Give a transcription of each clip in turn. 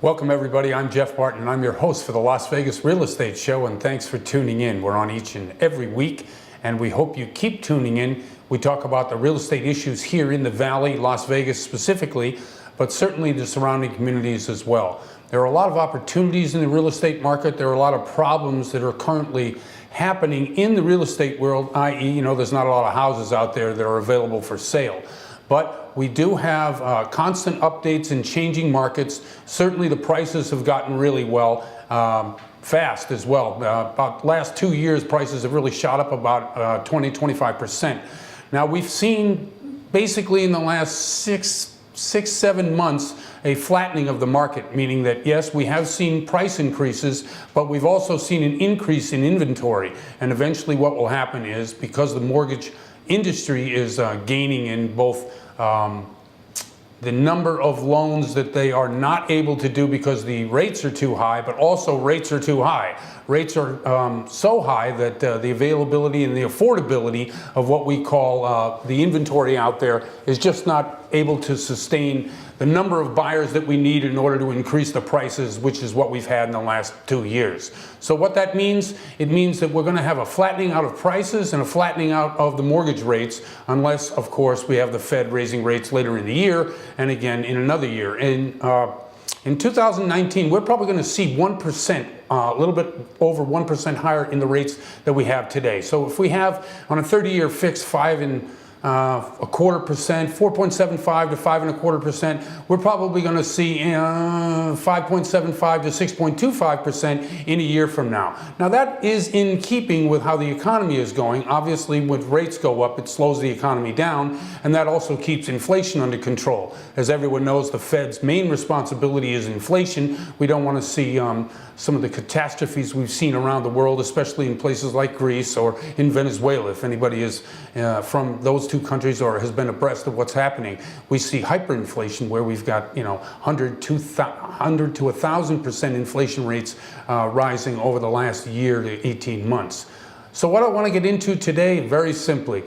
Welcome everybody, I'm Jeff Barton and I'm your host for the Las Vegas Real Estate Show, and thanks for tuning in. We're on each and every week and we hope you keep tuning in. We talk about the real estate issues here in the Valley, Las Vegas specifically, but certainly the surrounding communities as well. There are a lot of opportunities in the real estate market. There are a lot of problems that are currently happening in the real estate world, i.e., there's not a lot of houses out there that are available for sale. But we do have constant updates in changing markets. Certainly the prices have gotten really fast as well. About the last 2 years, prices have really shot up about 20–25%. Now we've seen basically in the last six, 7 months a flattening of the market, meaning that yes, we have seen price increases, but we've also seen an increase in inventory. And eventually what will happen is, because the mortgage industry is gaining in both the number of loans that they are not able to do because the rates are too high, but also rates are too high. Rates are so high that the availability and the affordability of what we call the inventory out there is just not able to sustain the number of buyers that we need in order to increase the prices, which is what we've had in the last 2 years. So what that means, it means that we're going to have a flattening out of prices and a flattening out of the mortgage rates, unless, of course, we have the Fed raising rates later in the year and again in another year. In 2019, we're probably going to see 1%, a little bit over 1% higher in the rates that we have today. So if we have on a 30-year fix 5.25%, 4.75 to 5.25%, we're probably going to see 5.75 to 6.25% in a year from now. Now that is in keeping with how the economy is going. Obviously, when rates go up, it slows the economy down, and that also keeps inflation under control. As everyone knows, the Fed's main responsibility is inflation. We don't want to see some of the catastrophes we've seen around the world, especially in places like Greece or in Venezuela. If anybody is from those two countries or has been abreast of what's happening, we see hyperinflation where we've got 100 to 1,000% inflation rates rising over the last year to 18 months. So what I want to get into today, very simply,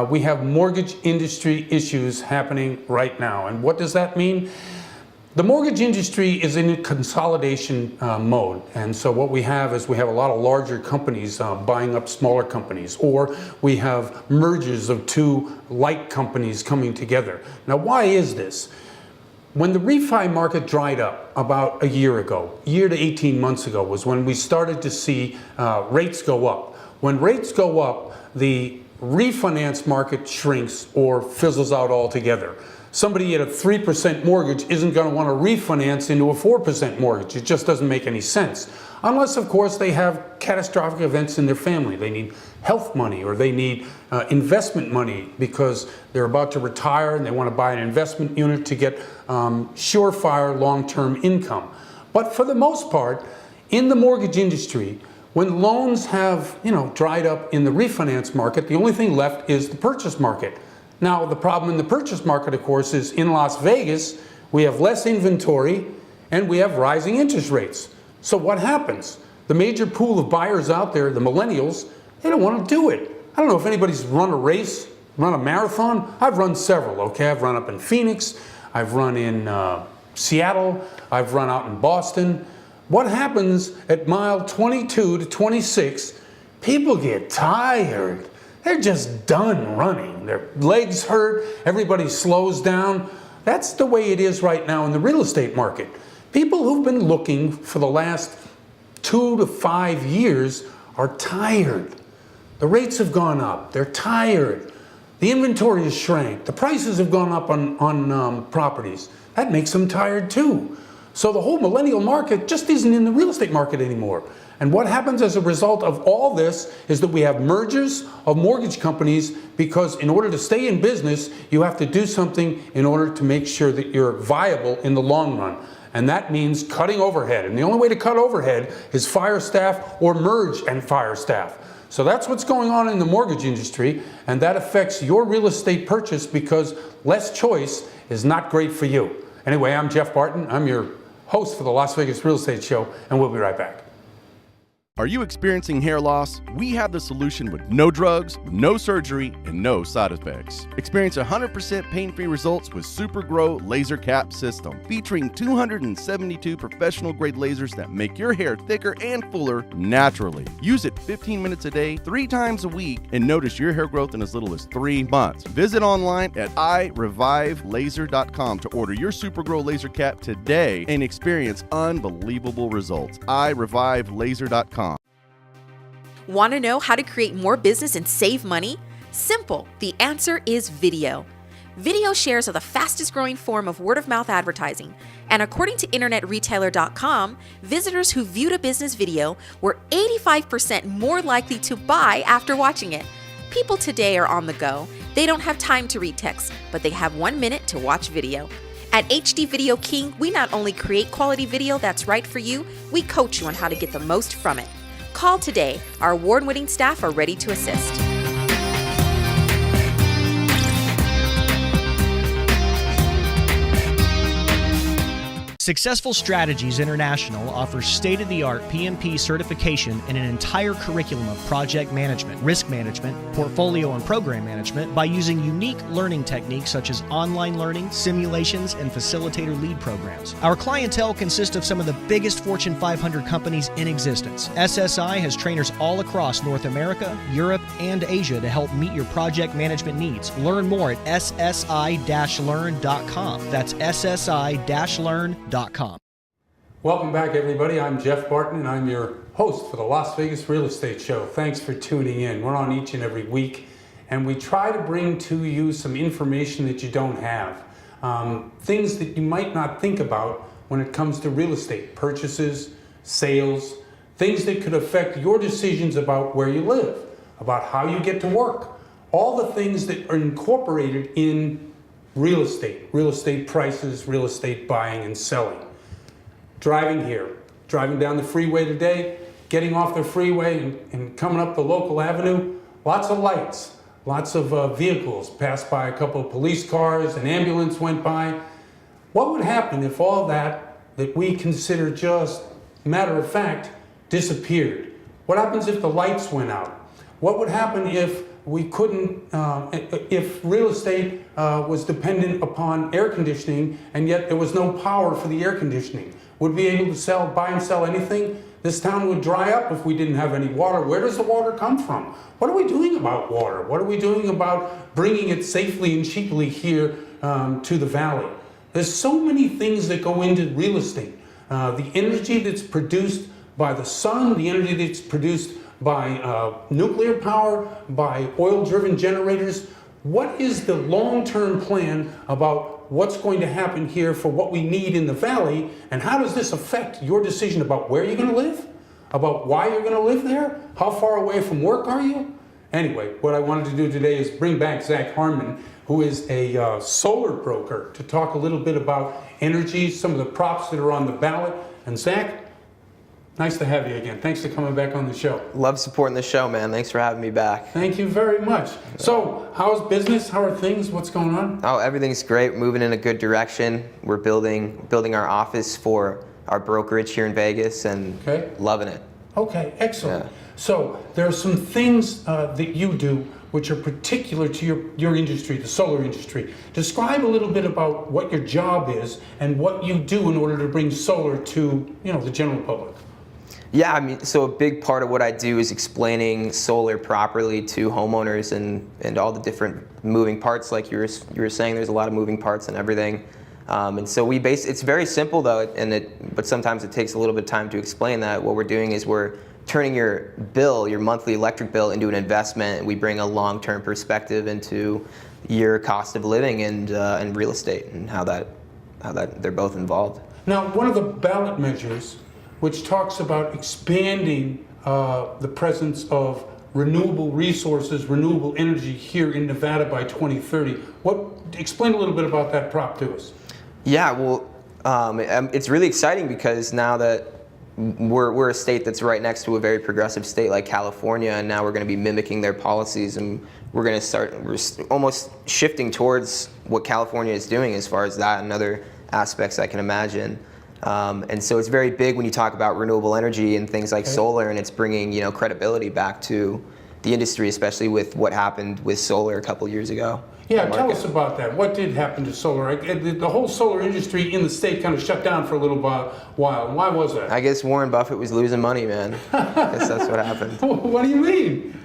we have mortgage industry issues happening right now. And what does that mean? The mortgage industry is in a consolidation mode, and so what we have is we have a lot of larger companies buying up smaller companies, or we have mergers of two like companies coming together. Now why is this? When the refi market dried up about a year ago, year to 18 months ago, was when we started to see rates go up. When rates go up, the refinance market shrinks or fizzles out altogether. Somebody at a 3% mortgage isn't going to want to refinance into a 4% mortgage. It just doesn't make any sense. Unless, of course, they have catastrophic events in their family. They need health money, or they need investment money because they're about to retire and they want to buy an investment unit to get surefire long-term income. But for the most part, in the mortgage industry, when loans have dried up in the refinance market, the only thing left is the purchase market. Now, the problem in the purchase market, of course, is in Las Vegas, we have less inventory and we have rising interest rates. So what happens? The major pool of buyers out there, the millennials, they don't want to do it. I don't know if anybody's run a race, run a marathon. I've run several, okay? I've run up in Phoenix, I've run in Seattle, I've run out in Boston. What happens at mile 22 to 26? People get tired. They're just done running. Their legs hurt, everybody slows down. That's the way it is right now in the real estate market. People who've been looking for the last 2 to 5 years are tired. The rates have gone up, they're tired. The inventory has shrank, the prices have gone up on properties. That makes them tired too. So the whole millennial market just isn't in the real estate market anymore. And what happens as a result of all this is that we have mergers of mortgage companies, because in order to stay in business, you have to do something in order to make sure that you're viable in the long run. And that means cutting overhead. And the only way to cut overhead is fire staff or merge and fire staff. So that's what's going on in the mortgage industry, and that affects your real estate purchase because less choice is not great for you. Anyway, I'm Jeff Barton. I'm your host for the Las Vegas Real Estate Show, and we'll be right back. Are you experiencing hair loss? We have the solution with no drugs, no surgery, and no side effects. Experience 100% pain-free results with SuperGrow Laser Cap System, featuring 272 professional-grade lasers that make your hair thicker and fuller naturally. Use it 15 minutes a day, 3 times a week, and notice your hair growth in as little as 3 months. Visit online at irevivelaser.com to order your SuperGrow Laser Cap today and experience unbelievable results. irevivelaser.com. Want to know how to create more business and save money? Simple. The answer is video. Video shares are the fastest growing form of word-of-mouth advertising, and according to InternetRetailer.com, visitors who viewed a business video were 85% more likely to buy after watching it. People today are on the go. They don't have time to read text, but they have 1 minute to watch video. At HD Video King, we not only create quality video that's right for you, we coach you on how to get the most from it. Call today. Our award-winning staff are ready to assist. Successful Strategies International offers state-of-the-art PMP certification in an entire curriculum of project management, risk management, portfolio and program management by using unique learning techniques such as online learning, simulations, and facilitator lead programs. Our clientele consists of some of the biggest Fortune 500 companies in existence. SSI has trainers all across North America, Europe, and Asia to help meet your project management needs. Learn more at ssi-learn.com. That's ssi-learn.com. Welcome back, everybody. I'm Jeff Barton, and I'm your host for the Las Vegas Real Estate Show. Thanks for tuning in. We're on each and every week, and we try to bring to you some information that you don't have. Things that you might not think about when it comes to real estate, purchases, sales, things that could affect your decisions about where you live, about how you get to work, all the things that are incorporated in real estate prices, real estate buying and selling. Driving here, driving down the freeway today, getting off the freeway and coming up the local avenue, lots of lights, lots of vehicles passed by, a couple of police cars, an ambulance went by. What would happen if all that we consider just matter of fact disappeared? What happens if the lights went out? What would happen if we couldn't, if real estate was dependent upon air conditioning and yet there was no power for the air conditioning? Would we be able to buy and sell anything? This town would dry up if we didn't have any water. Where does the water come from? What are we doing about water? What are we doing about bringing it safely and cheaply here to the valley? There's so many things that go into real estate. The energy that's produced by the sun, the energy that's produced by nuclear power, by oil-driven generators. What is the long-term plan about what's going to happen here for what we need in the valley, and how does this affect your decision about where you're going to live, about why you're going to live there, how far away from work are you? Anyway, what I wanted to do today is bring back Zach Harmon, who is a solar broker, to talk a little bit about energy, some of the props that are on the ballot. And Zach, nice to have you again. Thanks for coming back on the show. Love supporting the show, man. Thanks for having me back. Thank you very much. So, how's business? How are things? What's going on? Oh, everything's great. Moving in a good direction. We're building our office for our brokerage here in Vegas, and loving it. Okay, excellent. Yeah. So, there are some things that you do which are particular to your industry, the solar industry. Describe a little bit about what your job is and what you do in order to bring solar to, the general public. Yeah, I mean, so a big part of what I do is explaining solar properly to homeowners and all the different moving parts. Like you were saying, there's a lot of moving parts and everything. And so it's very simple though, but sometimes it takes a little bit of time to explain that. What we're doing is we're turning your monthly electric bill into an investment. We bring a long-term perspective into your cost of living and real estate, and how that they're both involved. Now, one of the ballot measures, which talks about expanding the presence of renewable resources, renewable energy here in Nevada by 2030. Explain a little bit about that prop to us. Yeah, well, it's really exciting because now that we're a state that's right next to a very progressive state like California, and now we're going to be mimicking their policies, and we're almost shifting towards what California is doing as far as that and other aspects I can imagine. And so it's very big when you talk about renewable energy and things like solar, and it's bringing, credibility back to the industry, especially with what happened with solar a couple years ago. Yeah, tell us about that. What did happen to solar? The whole solar industry in the state kind of shut down for a little while. Why was that? I guess Warren Buffett was losing money, man. I guess that's what happened. What do you mean?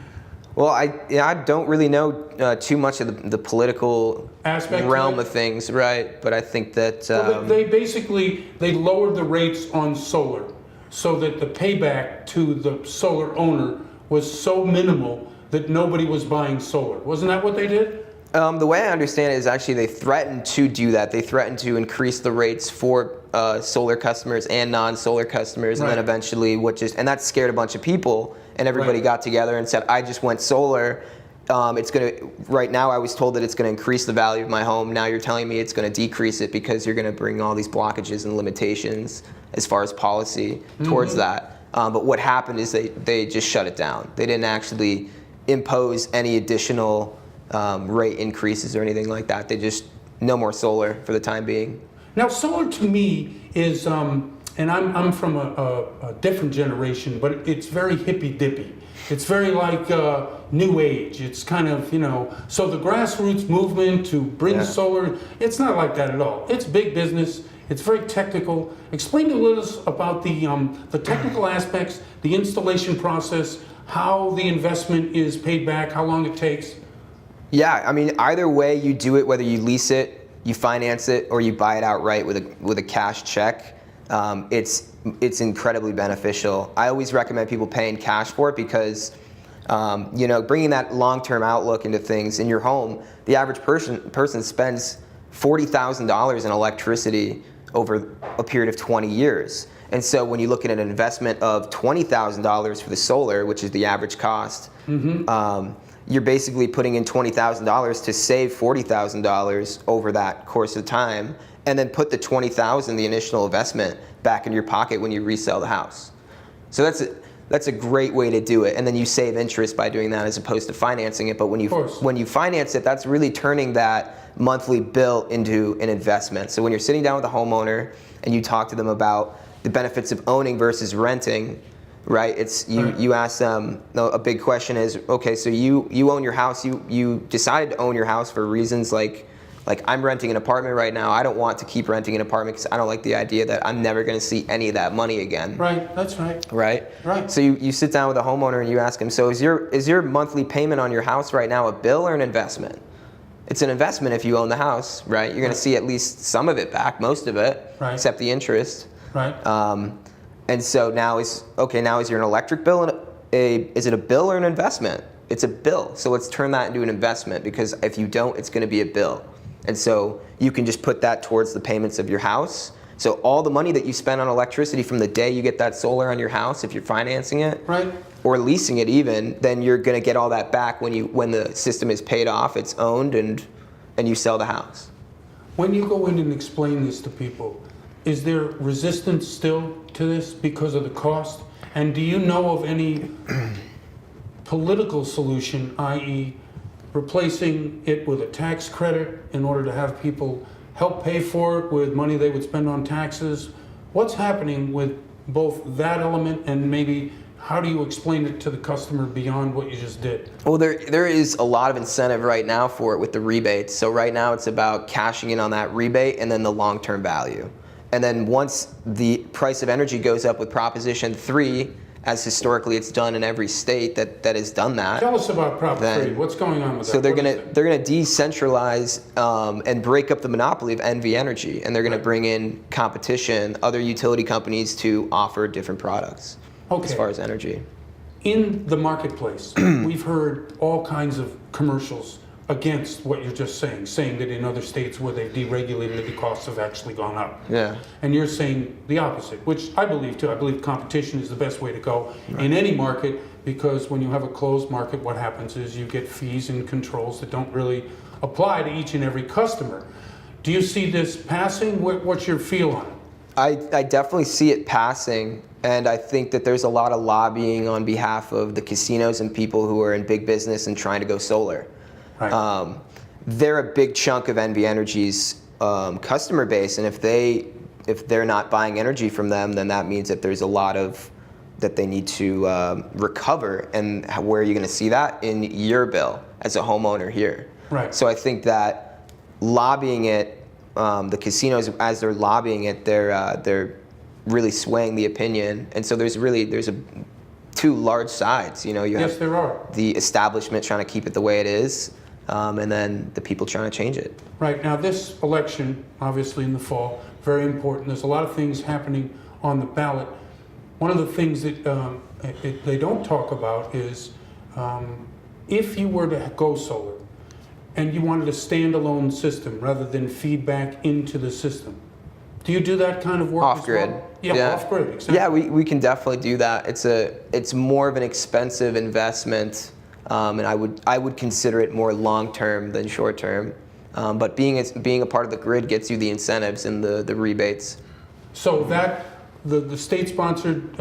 Well, I don't really know too much of the political Aspect realm of things, right? But I think that Well, they basically lowered the rates on solar so that the payback to the solar owner was so minimal that nobody was buying solar. Wasn't that what they did? the way I understand it is actually they threatened to do that. They threatened to increase the rates for solar customers and non-solar customers, and then eventually and that scared a bunch of people, and everybody got together and said, I just went solar. Right now I was told that it's gonna increase the value of my home. Now you're telling me it's gonna decrease it because you're gonna bring all these blockages and limitations as far as policy towards that. But what happened is they just shut it down. They didn't actually impose any additional rate increases or anything like that. They just, no more solar for the time being. Now solar to me is, and I'm from a different generation, but it's very hippy-dippy. It's very like new age. It's kind of, so the grassroots movement to bring solar, it's not like that at all. It's big business. It's very technical. Explain to us about the technical aspects, the installation process, how the investment is paid back, how long it takes. Yeah, I mean, either way you do it, whether you lease it, you finance it, or you buy it outright with a cash check, it's incredibly beneficial. I always recommend people paying cash for it because, bringing that long-term outlook into things in your home, the average person spends $40,000 in electricity over a period of 20 years. And so when you look at an investment of $20,000 for the solar, which is the average cost, you're basically putting in $20,000 to save $40,000 over that course of time, and then put the $20,000, the initial investment, back in your pocket when you resell the house. So that's a great way to do it, and then you save interest by doing that as opposed to financing it. But when you finance it, that's really turning that monthly bill into an investment. So when you're sitting down with a homeowner and you talk to them about the benefits of owning versus renting, right? You ask them, a big question is, okay, so you own your house, you decided to own your house for reasons like I'm renting an apartment right now. I don't want to keep renting an apartment because I don't like the idea that I'm never going to see any of that money again. Right, that's right. Right. So you sit down with a homeowner and you ask him, so is your monthly payment on your house right now a bill or an investment? It's an investment if you own the house, right? You're going to see at least some of it back, most of it, except the interest. Right. And so now is your electric bill is it a bill or an investment? It's a bill. So let's turn that into an investment, because if you don't, it's going to be a bill. And so you can just put that towards the payments of your house. So all the money that you spend on electricity from the day you get that solar on your house, if you're financing it, or leasing it even, then you're going to get all that back when the system is paid off, it's owned, and you sell the house. When you go in and explain this to people, is there resistance still to this because of the cost? And do you know of any political solution, i.e. replacing it with a tax credit in order to have people help pay for it with money they would spend on taxes? What's happening with both that element, and maybe how do you explain it to the customer beyond what you just did? Well, there is a lot of incentive right now for it with the rebates. So right now it's about cashing in on that rebate and then the long-term value. And then once the price of energy goes up with Proposition 3, as historically it's done in every state that has done that. Tell us about Prop 3. What's going on with that? So they're gonna decentralize and break up the monopoly of NV Energy, and they're gonna bring in competition, other utility companies to offer different products as far as energy. In the marketplace, we've heard all kinds of commercials against what you're just saying that in other states where they've deregulated, the costs have actually gone up. Yeah. And you're saying the opposite, which I believe too. I believe competition is the best way to go in any market, because when you have a closed market, what happens is you get fees and controls that don't really apply to each and every customer. Do you see this passing? What's your feel on it? I definitely see it passing, and I think that there's a lot of lobbying on behalf of the casinos and people who are in big business and trying to go solar. They're a big chunk of NV Energy's customer base, and if they if they're not buying energy from them, then that means that there's a lot of that they need to recover. And where are you going to see that? In your bill as a homeowner here. Right. So I think that lobbying it, the casinos, as they're lobbying it, they're really swaying the opinion. And so there's two large sides. You Yes, have there are. the establishment trying to keep it the way it is, and then the people trying to change it. Right. Now, this election, obviously in the fall, very important. There's a lot of things happening on the ballot. One of the things that they don't talk about is if you were to go solar and you wanted a standalone system rather than feedback into the system, do you do that kind of work Off-grid. as well? Yeah, off-grid, exactly. Yeah, we can definitely do that. It's more of an expensive investment, and I would consider it more long-term than short-term. But being a part of the grid gets you the incentives and the rebates. So that the state-sponsored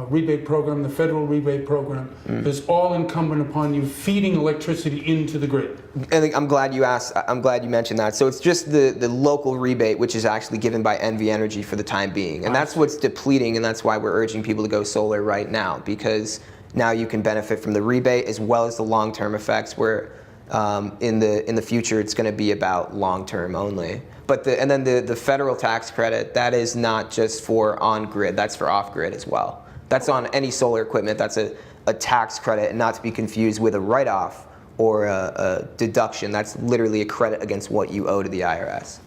rebate program, the federal rebate program, is all incumbent upon you feeding electricity into the grid. And I'm glad you asked. I'm glad you mentioned that. So it's just the local rebate, which is actually given by NV Energy for the time being, and that's what's depleting, and that's why we're urging people to go solar right now, because now you can benefit from the rebate as well as the long-term effects. Where in the future it's going to be about long-term only. But then the federal tax credit, that is not just for on-grid, that's for off-grid as well. That's on any solar equipment. That's a tax credit, and not to be confused with a write-off or a deduction. That's literally a credit against what you owe to the IRS.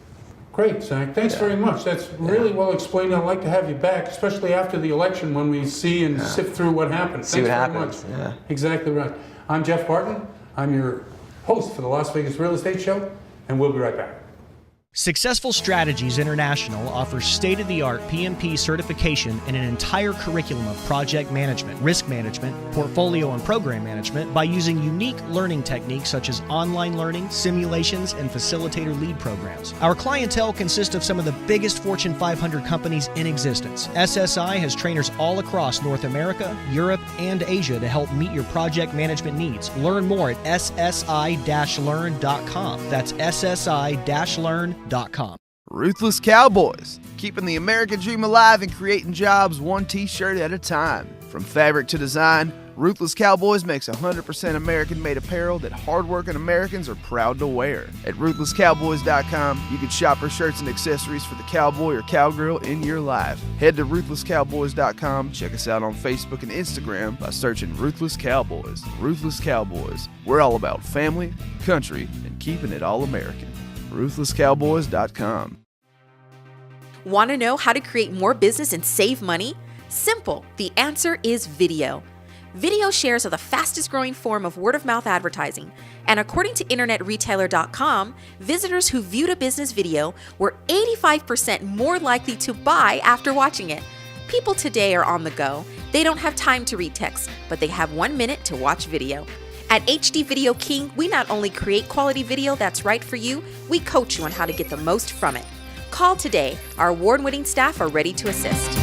Great, Zach. Thanks very much. That's really well explained. I'd like to have you back, especially after the election when we see and sift through what happened. See what Thanks happens. very much. Yeah. Exactly right. I'm Jeff Barton. I'm your host for the Las Vegas Real Estate Show, and we'll be right back. Successful Strategies International offers state-of-the-art PMP certification and an entire curriculum of project management, risk management, portfolio and program management by using unique learning techniques such as online learning, simulations, and facilitator lead programs. Our clientele consists of some of the biggest Fortune 500 companies in existence. SSI has trainers all across North America, Europe, and Asia to help meet your project management needs. Learn more at ssi-learn.com. That's ssi-learn.com. Ruthless Cowboys, keeping the American dream alive and creating jobs one t-shirt at a time. From fabric to design, Ruthless Cowboys makes 100% American-made apparel that hardworking Americans are proud to wear. At RuthlessCowboys.com, you can shop for shirts and accessories for the cowboy or cowgirl in your life. Head to RuthlessCowboys.com, check us out on Facebook and Instagram by searching Ruthless Cowboys. Ruthless Cowboys, we're all about family, country, and keeping it all American. RuthlessCowboys.com. Want to know how to create more business and save money? Simple. The answer is video. Video shares are the fastest growing form of word-of-mouth advertising, and according to InternetRetailer.com, visitors who viewed a business video were 85% more likely to buy after watching it. People today are on the go. They don't have time to read text, but they have 1 minute to watch video. At HD Video King, we not only create quality video that's right for you, we coach you on how to get the most from it. Call today. Our award-winning staff are ready to assist.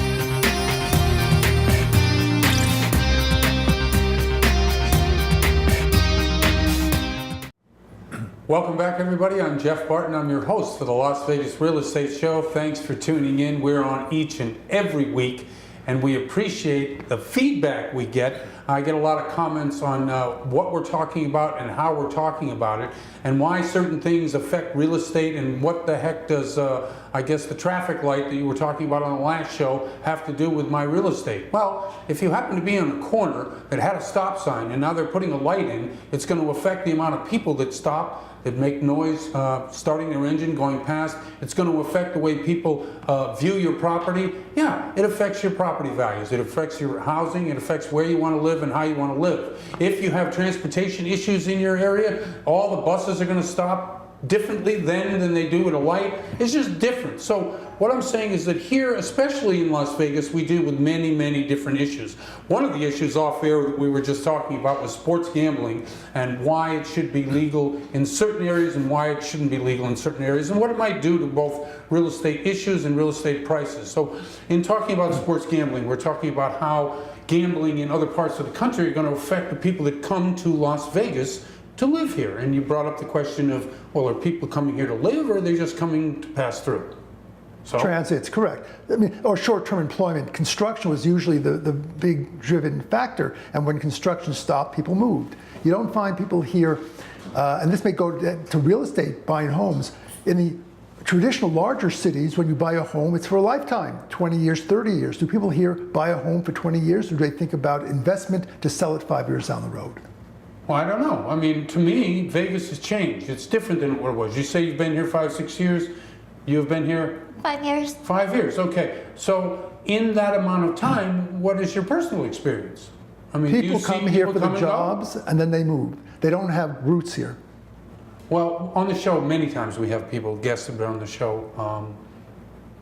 Welcome back, everybody. I'm Jeff Barton. I'm your host for the Las Vegas Real Estate Show. Thanks for tuning in. We're on each and every week, and we appreciate the feedback we get. I get a lot of comments on what we're talking about and how we're talking about it, and why certain things affect real estate, and what the heck does, I guess, the traffic light that you were talking about on the last show have to do with my real estate. Well, if you happen to be on a corner that had a stop sign and now they're putting a light in, it's going to affect the amount of people that stop, that make noise, starting their engine, going past. It's going to affect the way people view your property. Yeah, it affects your property values. It affects your housing. It affects where you want to live and how you want to live. If you have transportation issues in your area, all the buses are going to stop differently then than they do at a light. It's just different. So what I'm saying is that here, especially in Las Vegas, we deal with many, many different issues. One of the issues off air that we were just talking about was sports gambling, and why it should be legal in certain areas and why it shouldn't be legal in certain areas, and what it might do to both real estate issues and real estate prices. So in talking about sports gambling, we're talking about how gambling in other parts of the country are going to affect the people that come to Las Vegas to live here. And you brought up the question of, well, are people coming here to live, or are they just coming to pass through? So Transit's correct. I mean, or short-term employment. Construction was usually the big driven factor, and when construction stopped, people moved. You don't find people here, and this may go to real estate, buying homes. In the traditional larger cities, when you buy a home, it's for a lifetime, 20 years, 30 years. Do people here buy a home for 20 years, or do they think about investment to sell it 5 years down the road? well, I don't know. I mean, to me, Vegas has changed. It's different than what it was. You say you've been here 5, 6 years. You've been here 5 years. 5 years. Okay. So in that amount of time, what is your personal experience? I mean, do People you come see here people for the come and go? jobs, and then they move. They don't have roots here. Well, on the show, many times we have people, guests have been on the show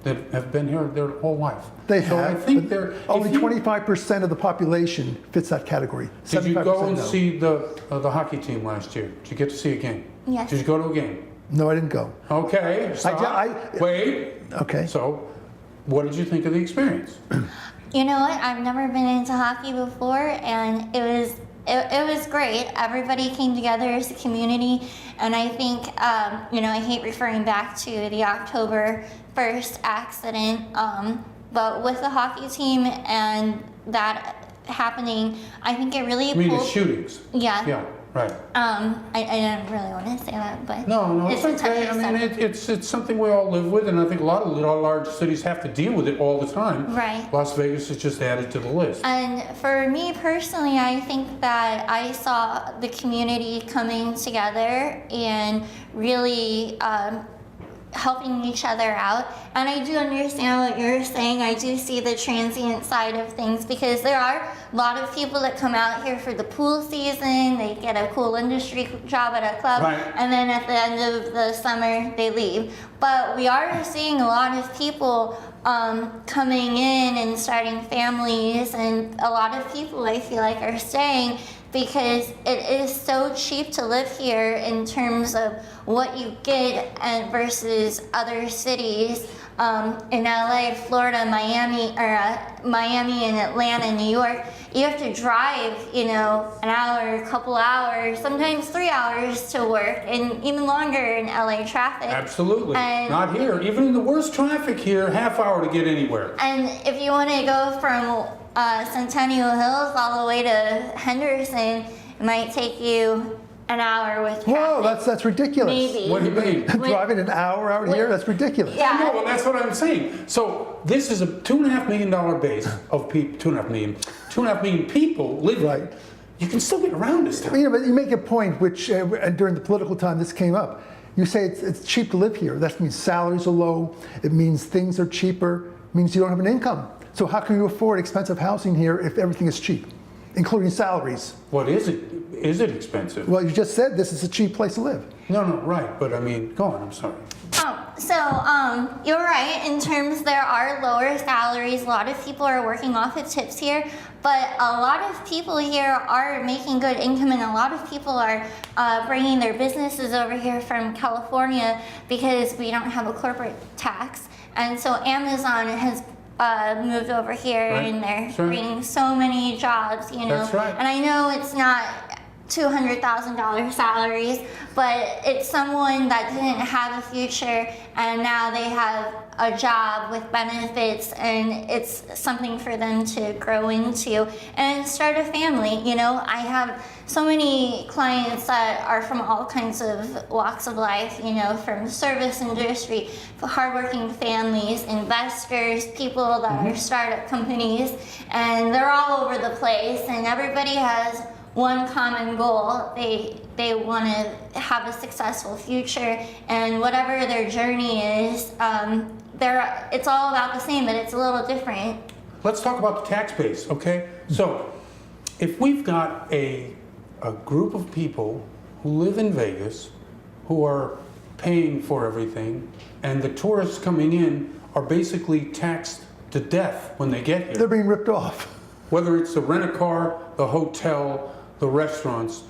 that have been here their whole life. They so have. I think but they're only if you- 25% of the population fits that category. Did you go 75% and no. see the hockey team last year? Did you get to see a game? Yes. Did you go to a game? No, I didn't go. Okay. Stop. I- Wait. Okay. So, what did you think of the experience? You know what? I've never been into hockey before, and it was great. Everybody came together as a community, and I think I hate referring back to the October 1st accident, but with the hockey team and that happening, I think it really I mean, the pulled. shootings. Yeah. Yeah. Right. I didn't really want to say that, but No, it's a okay. touchy I mean, subject. it's something we all live with, and I think a lot of large cities have to deal with it all the time. Right. Las Vegas is just added to the list. And for me personally, I think that I saw the community coming together and really helping each other out. And I do understand what you're saying. I do see the transient side of things, because there are a lot of people that come out here for the pool season. They get a cool industry job at a club, Right. and then at the end of the summer they leave. But we are seeing a lot of people coming in and starting families, and a lot of people I feel like are staying because it is so cheap to live here in terms of what you get and versus other cities. In LA, Florida, Miami, and Atlanta, New York, you have to drive, an hour, a couple hours, sometimes 3 hours to work, and even longer in LA traffic. Absolutely. And- Not here. Even in the worst traffic here, half hour to get anywhere. And if you want to go from Centennial Hills all the way to Henderson, it might take you an hour with traffic. Whoa, that's ridiculous. Maybe. What do you mean? Driving an hour out here, that's ridiculous. Yeah. No, well, that's what I'm saying. So this is a $2.5 million base of people, 2.5 million people living. Right. You can still get around this town. But you make a point, which and during the political time this came up. You say it's cheap to live here. That means salaries are low. It means things are cheaper. It means you don't have an income. So how can you afford expensive housing here if everything is cheap, including salaries? What is it? Is it expensive? Well, you just said this is a cheap place to live. No, right. But I mean, go on. I'm sorry. You're right. In terms, there are lower salaries. A lot of people are working off of tips here, but a lot of people here are making good income, and a lot of people are bringing their businesses over here from California because we don't have a corporate tax, and so Amazon has moved over here, Right. and they're Sure. bringing so many jobs. That's right. And I know it's not $200,000 salaries, but it's someone that didn't have a future and now they have a job with benefits, and it's something for them to grow into and start a family. I have so many clients that are from all kinds of walks of life, from service industry, hardworking families, investors, people that are startup companies, and they're all over the place, and everybody has one common goal. They want to have a successful future, and whatever their journey is, it's all about the same, but it's a little different. Let's talk about the tax base, okay? So, if we've got a group of people who live in Vegas, who are paying for everything, and the tourists coming in are basically taxed to death when they get here. They're being ripped off. Whether it's the rent-a-car, the hotel, the restaurants,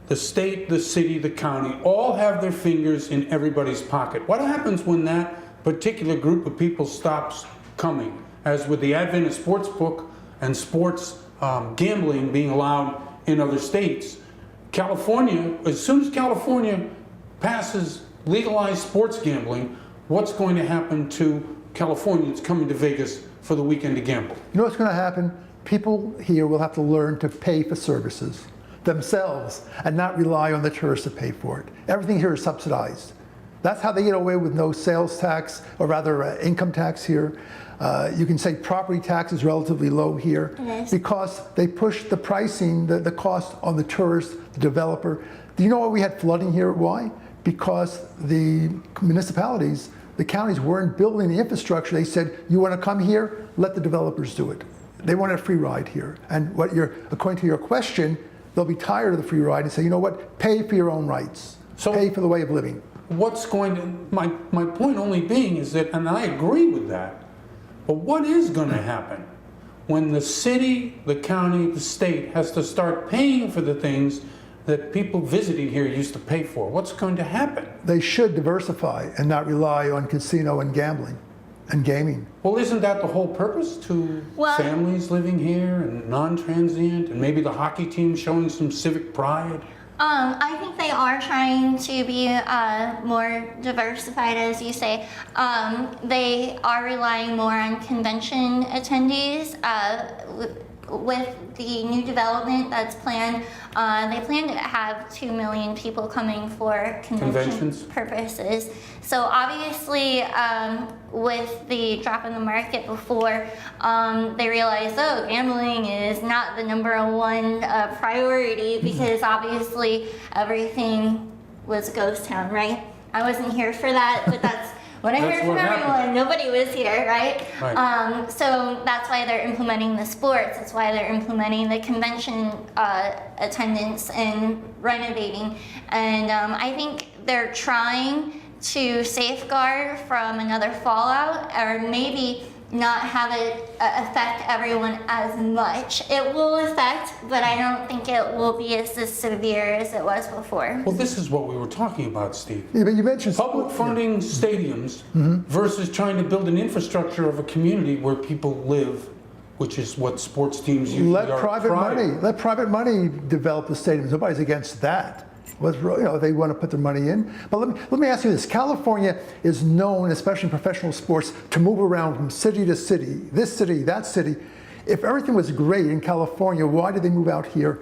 the state, the city, the county, all have their fingers in everybody's pocket. What happens when that particular group of people stops coming? As with the advent of sportsbook and sports gambling being allowed in other states, California, as soon as California passes legalized sports gambling, what's going to happen to Californians coming to Vegas for the weekend to gamble? You know what's going to happen? People here will have to learn to pay for services themselves and not rely on the tourists to pay for it. Everything here is subsidized. That's how they get away with no sales tax, or rather income tax here. You can say property tax is relatively low here because they push the pricing, the cost on the tourist, the developer. Do you know why we had flooding here? Why? Because the municipalities, the counties weren't building the infrastructure. They said, you want to come here? Let the developers do it. They wanted a free ride here. And according to your question, they'll be tired of the free ride and say, you know what? Pay for your own rights. So pay for the way of living. What's going to, my point only being is that, and I agree with that, but what is going to happen when the city, the county, the state has to start paying for the things that people visiting here used to pay for? What's going to happen? They should diversify and not rely on casino and gambling and gaming. Well, isn't that the whole purpose, to families living here and non-transient, and maybe the hockey team showing some civic pride? I think they are trying to be more diversified, as you say. They are relying more on convention attendees. With the new development that's planned, they plan to have 2 million people coming for convention purposes. So obviously, with the drop in the market before, they realized, oh, gambling is not the #1 priority, because obviously everything was a ghost town, right? I wasn't here for that, but that's what I heard from everyone. Nobody was here, right? So that's why they're implementing the sports. That's why they're implementing the convention attendance and renovating. And I think they're trying to safeguard from another fallout, or maybe not have it affect everyone as much. It will affect, but I don't think it will be as severe as it was before. Well, this is what we were talking about, Steve. Yeah, but you mentioned public funding stadiums versus trying to build an infrastructure of a community where people live, which is what sports teams usually let are. Let private money develop the stadiums. Nobody's against that. They want to put their money in. But let me ask you this. California is known, especially in professional sports, to move around from city to city, this city, that city. If everything was great in California, why did they move out here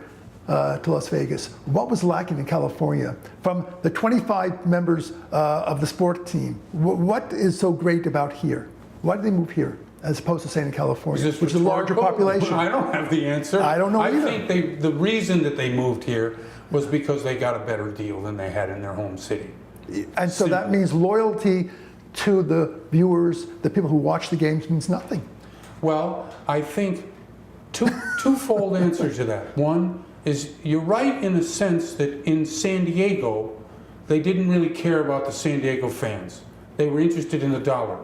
to Las Vegas? What was lacking in California? From the 25 members of the sport team, what is so great about here? Why did they move here, as opposed to staying in California, which is a larger population? I don't have the answer. I don't know either. I think the reason that they moved here was because they got a better deal than they had in their home city. And so that means loyalty to the viewers, the people who watch the games, means nothing. Well, I think twofold answer to that. One is, you're right in a sense that in San Diego, they didn't really care about the San Diego fans. They were interested in the dollar.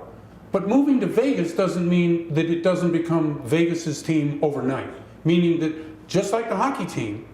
But moving to Vegas doesn't mean that it doesn't become Vegas's team overnight. Meaning that just like the hockey team,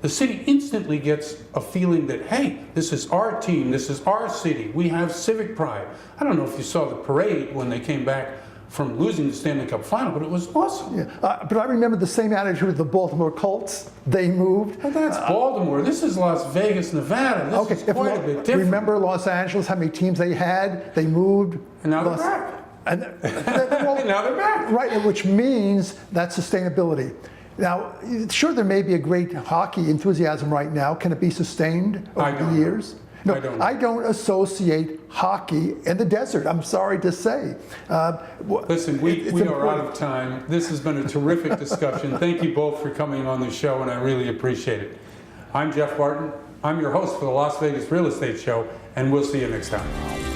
the city instantly gets a feeling that, hey, this is our team, this is our city, we have civic pride. I don't know if you saw the parade when they came back from losing the Stanley Cup final, but it was awesome. Yeah. But I remember the same attitude with the Baltimore Colts. They moved. But that's Baltimore. This is Las Vegas, Nevada. This is quite a bit different. Remember Los Angeles, how many teams they had? They moved. And now they're back. And now they're back. Right, which means that sustainability. Now, sure, there may be a great hockey enthusiasm right now. Can it be sustained over the years? No, I don't associate hockey in the desert. I'm sorry to say. Listen, we are out of time. This has been a terrific discussion. Thank you both for coming on the show, and I really appreciate it. I'm Jeff Barton. I'm your host for the Las Vegas Real Estate Show, and we'll see you next time.